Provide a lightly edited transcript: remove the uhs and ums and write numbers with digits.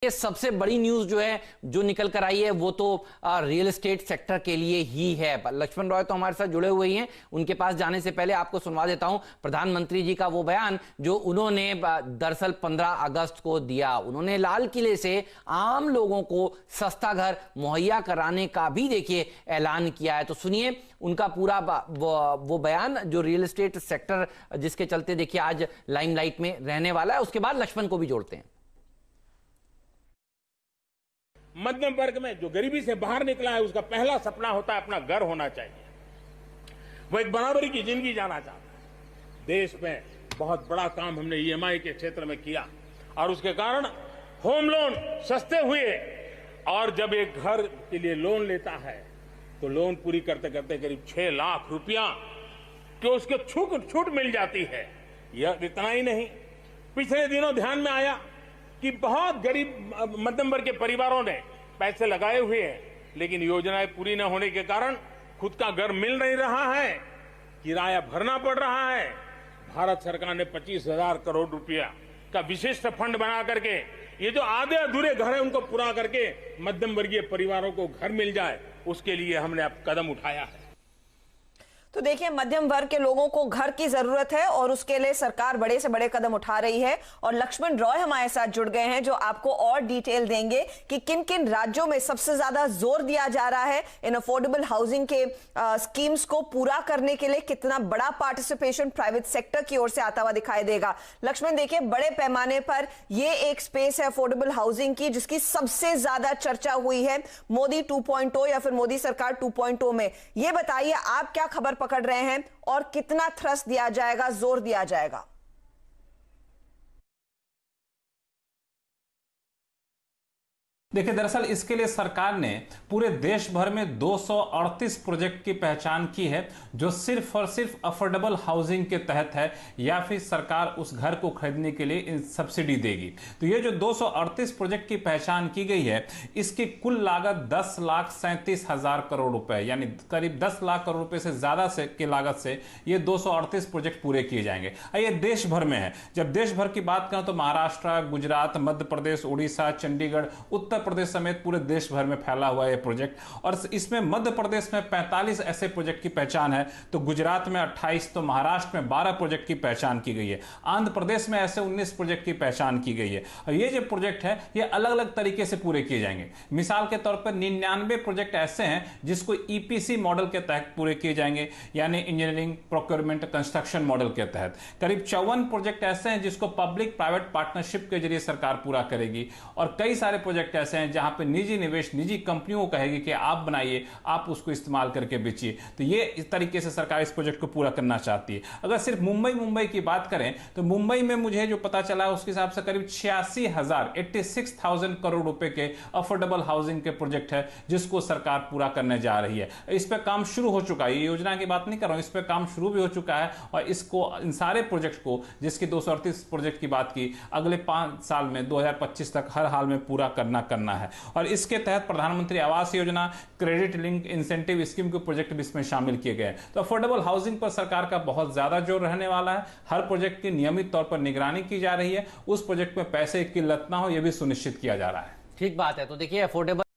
ये सबसे बड़ी न्यूज जो है जो निकल कर आई है वो तो रियल एस्टेट सेक्टर के लिए ही है। लक्ष्मण रॉय तो हमारे साथ जुड़े हुए ही हैं। उनके पास जाने से पहले आपको सुनवा देता हूं प्रधानमंत्री जी का वो बयान जो उन्होंने दरअसल 15 अगस्त को दिया। उन्होंने लाल किले से आम लोगों को सस्ता घर मुहैया कराने का भी देखिए ऐलान किया है। तो सुनिए उनका पूरा वो बयान जो रियल एस्टेट सेक्टर जिसके चलते देखिए आज लाइमलाइट में रहने वाला है। उसके बाद लक्ष्मण को भी जोड़ते हैं। मध्यम वर्ग में जो गरीबी से बाहर निकला है उसका पहला सपना होता है अपना घर होना चाहिए। वो एक बराबरी की जिंदगी जाना चाहता है। देश में बहुत बड़ा काम हमने ईएमआई के क्षेत्र में किया और उसके कारण होम लोन सस्ते हुए। और जब एक घर के लिए लोन लेता है तो लोन पूरी करते करते करीब 6 लाख रुपया तो उसके छूट मिल जाती है। यह इतना ही नहीं, पिछले दिनों ध्यान में आया कि बहुत गरीब मध्यम वर्ग के परिवारों ने पैसे लगाए हुए हैं लेकिन योजनाएं पूरी न होने के कारण खुद का घर मिल नहीं रहा है, किराया भरना पड़ रहा है। भारत सरकार ने 25,000 करोड़ रुपया का विशिष्ट फंड बना करके ये जो आधे अधूरे घर है उनको पूरा करके मध्यम वर्गीय परिवारों को घर मिल जाए उसके लिए हमने अब कदम उठाया है। तो देखिए मध्यम वर्ग के लोगों को घर की जरूरत है और उसके लिए सरकार बड़े से बड़े कदम उठा रही है। और लक्ष्मण रॉय हमारे साथ जुड़ गए हैं जो आपको और डिटेल देंगे कि किन किन राज्यों में सबसे ज्यादा जोर दिया जा रहा है इन अफोर्डेबल हाउसिंग के स्कीम्स को पूरा करने के लिए। कितना बड़ा पार्टिसिपेशन प्राइवेट सेक्टर की ओर से आता हुआ दिखाई देगा। लक्ष्मण देखिए बड़े पैमाने पर ये एक स्पेस है अफोर्डेबल हाउसिंग की जिसकी सबसे ज्यादा चर्चा हुई है मोदी 2.0 या फिर मोदी सरकार 2.0 में। ये बताइए आप क्या खबर पकड़ रहे हैं और कितना थ्रस्ट दिया जाएगा, जोर दिया जाएगा? देखिए दरअसल इसके लिए सरकार ने पूरे देश भर में 238 प्रोजेक्ट की पहचान की है जो सिर्फ और सिर्फ अफोर्डेबल हाउसिंग के तहत है या फिर सरकार उस घर को खरीदने के लिए सब्सिडी देगी। तो ये जो 238 प्रोजेक्ट की पहचान की गई है इसकी कुल लागत 10,37,000 करोड़ रुपए यानी करीब 10 लाख करोड़ रुपए से ज्यादा से की लागत से ये 238 प्रोजेक्ट पूरे किए जाएंगे। ये देश भर में है। जब देश भर की बात करें तो महाराष्ट्र, गुजरात, मध्य प्रदेश, उड़ीसा, चंडीगढ़, उत्तर प्रदेश समेत पूरे देश भर में फैला हुआ है प्रोजेक्ट। और इसमें मध्य प्रदेश में 45 ऐसे प्रोजेक्ट की पहचान है, तो गुजरात में 28, तो महाराष्ट्र में 12 प्रोजेक्ट की पहचान की गई है। आंध्र प्रदेश में ऐसे 19 प्रोजेक्ट की पहचान की गई है। और ये जो प्रोजेक्ट है ये अलग अलग तरीके से पूरे किए जाएंगे। मिसाल के तौर पर 99 प्रोजेक्ट ऐसे हैं जिसको ईपीसी मॉडल के तहत पूरे किए जाएंगे यानी इंजीनियरिंग प्रोक्योरमेंट कंस्ट्रक्शन मॉडल के तहत। करीब 54 प्रोजेक्ट ऐसे हैं जिसको पब्लिक प्राइवेट पार्टनरशिप के जरिए सरकार पूरा करेगी। और कई सारे प्रोजेक्ट ऐसे हैं जहां पे निजी निवेश निजी कंपनियों को कहेगी कि आप बनाइए, आप उसको इस्तेमाल करके बेचिए। तो ये इस तरीके से सरकार इस प्रोजेक्ट को पूरा करना चाहती है। अगर सिर्फ मुंबई की बात करें तो मुंबई में मुझे जो पता चला है उसके हिसाब से करीब 86,000 करोड़ रुपए के अफोर्डेबल हाउसिंग के प्रोजेक्ट है जिसको सरकार पूरा करने जा रही है। इस पर काम शुरू हो चुका है। ये योजना की बात नहीं कर रहा हूं, इस पर काम शुरू भी हो चुका है। और इसको इन सारे प्रोजेक्ट को जिसकी 238 प्रोजेक्ट की बात की अगले 5 साल में 2025 तक हर हाल में पूरा करना है। और इसके तहत प्रधानमंत्री Awas Yojana, credit link incentive scheme के प्रोजेक्ट भी इसमें शामिल किए गए। तो अफोर्डेबल हाउसिंग पर सरकार का बहुत ज्यादा जोर रहने वाला है। हर प्रोजेक्ट की नियमित तौर पर निगरानी की जा रही है। उस प्रोजेक्ट में पैसे की किल्लत ना हो यह भी सुनिश्चित किया जा रहा है। ठीक बात है। तो देखिए अफोर्डेबल